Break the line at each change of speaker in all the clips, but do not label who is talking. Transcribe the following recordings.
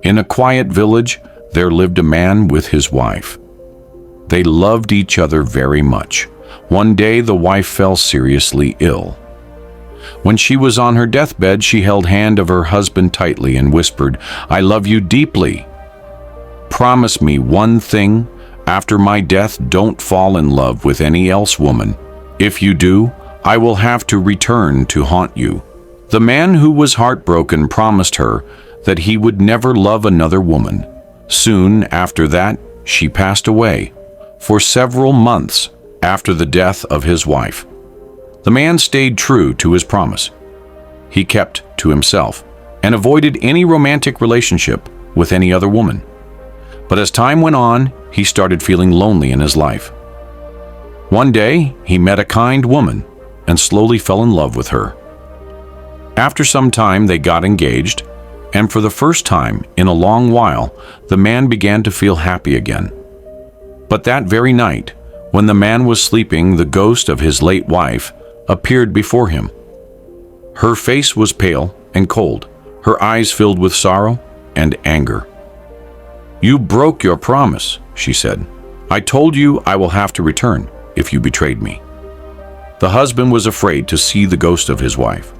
In a quiet village, there lived a man with his wife. They loved each other very much. One day, the wife fell seriously ill. When she was on her deathbed, she held hand of her husband tightly and whispered, "I love you deeply. Promise me one thing. After my death, don't fall in love with any else woman. If you do, I will have to return to haunt you." The man, who was heartbroken, promised her that he would never love another woman. Soon after that, she passed away, for several months after the death of his wife. The man stayed true to his promise. He kept to himself and avoided any romantic relationship with any other woman. But as time went on, he started feeling lonely in his life. One day, he met a kind woman and slowly fell in love with her. After some time, they got engaged, and for the first time in a long while, the man began to feel happy again. But that very night, when the man was sleeping, the ghost of his late wife appeared before him. Her face was pale and cold, her eyes filled with sorrow and anger. "You broke your promise," she said. "I told you I will have to return if you betrayed me." The husband was afraid to see the ghost of his wife.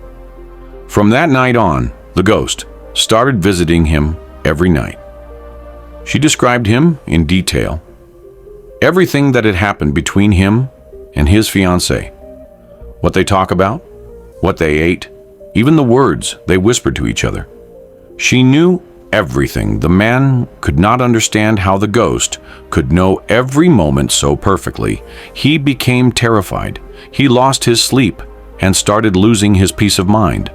From that night on, the ghost started visiting him every night. She described him in detail, everything that had happened between him and his fiancée, what they talk about, what they ate, even the words they whispered to each other. She knew everything. The man could not understand how the ghost could know every moment so perfectly. He became terrified. He lost his sleep and started losing his peace of mind.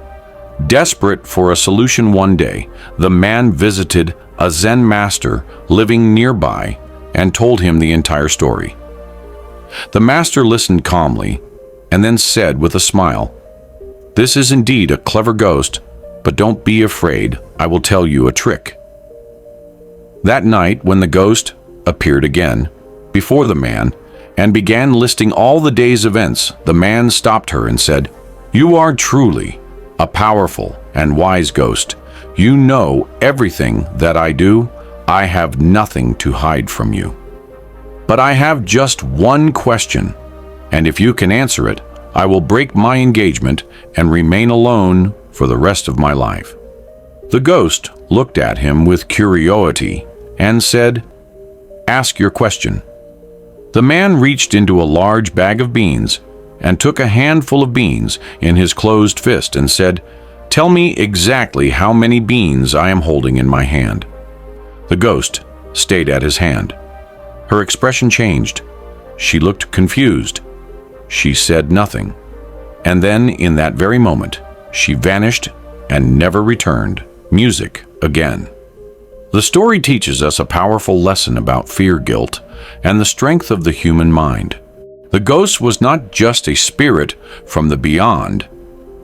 Desperate for a solution, one day, the man visited a Zen master living nearby and told him the entire story. The master listened calmly and then said with a smile, "This is indeed a clever ghost, but don't be afraid. I will tell you a trick." That night, when the ghost appeared again before the man and began listing all the day's events, the man stopped her and said, "You are truly a powerful and wise ghost. You know everything that I do. I have nothing to hide from you. But I have just one question, and if you can answer it, I will break my engagement and remain alone for the rest of my life." The ghost looked at him with curiosity and said, "Ask your question." The man reached into a large bag of beans and took a handful of beans in his closed fist and said, "Tell me exactly how many beans I am holding in my hand." The ghost stayed at his hand. Her expression changed. She looked confused. She said nothing. And then, in that very moment, she vanished and never returned. Music again. The story teaches us a powerful lesson about fear, guilt, and the strength of the human mind. The ghost was not just a spirit from the beyond,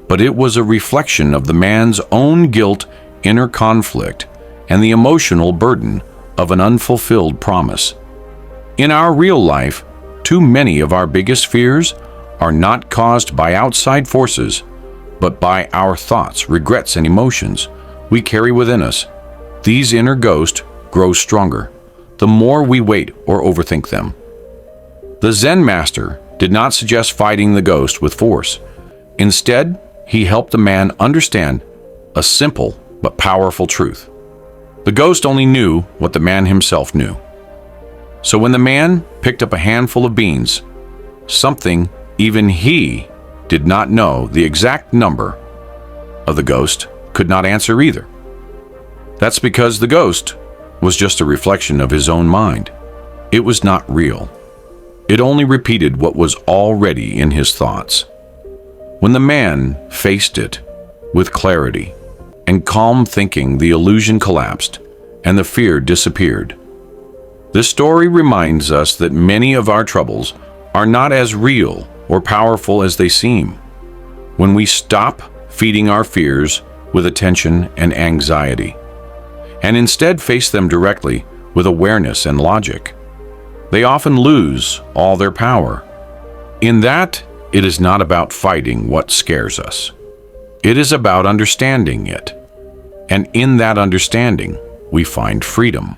but it was a reflection of the man's own guilt, inner conflict, and the emotional burden of an unfulfilled promise. In our real life, too many of our biggest fears are not caused by outside forces, but by our thoughts, regrets, and emotions we carry within us. These inner ghosts grow stronger the more we wait or overthink them. The Zen master did not suggest fighting the ghost with force. Instead, he helped the man understand a simple but powerful truth. The ghost only knew what the man himself knew. So when the man picked up a handful of beans, something even he did not know, the exact number of, the ghost could not answer either. That's because the ghost was just a reflection of his own mind. It was not real. It only repeated what was already in his thoughts. When the man faced it with clarity and calm thinking, the illusion collapsed and the fear disappeared. This story reminds us that many of our troubles are not as real or powerful as they seem. When we stop feeding our fears with attention and anxiety, and instead face them directly with awareness and logic, they often lose all their power. In that, it is not about fighting what scares us. It is about understanding it. And in that understanding, we find freedom.